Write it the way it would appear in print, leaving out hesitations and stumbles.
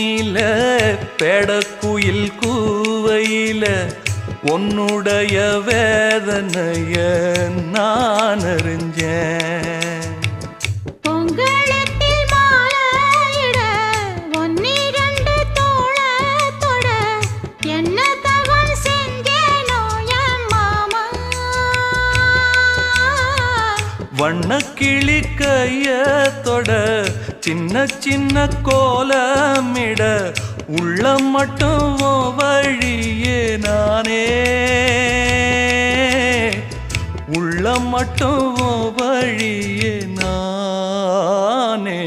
தேனில பெடக்குயில் கூவையில உன்னுடைய வேதனைய நான் அறிஞ்சேன். பொங்கலத்தில் மாலையிட ஒன்னிரண்டு தோளத்தொட என்ன தவம் செஞ்சேனோ என் மாமா. வண்ணக்கிளி கையத்தொட சின்ன சின்ன கோலமிட உள்ளம் மட்டும் வழியே நானே, உள்ளம் மட்டும் வழியே நானே.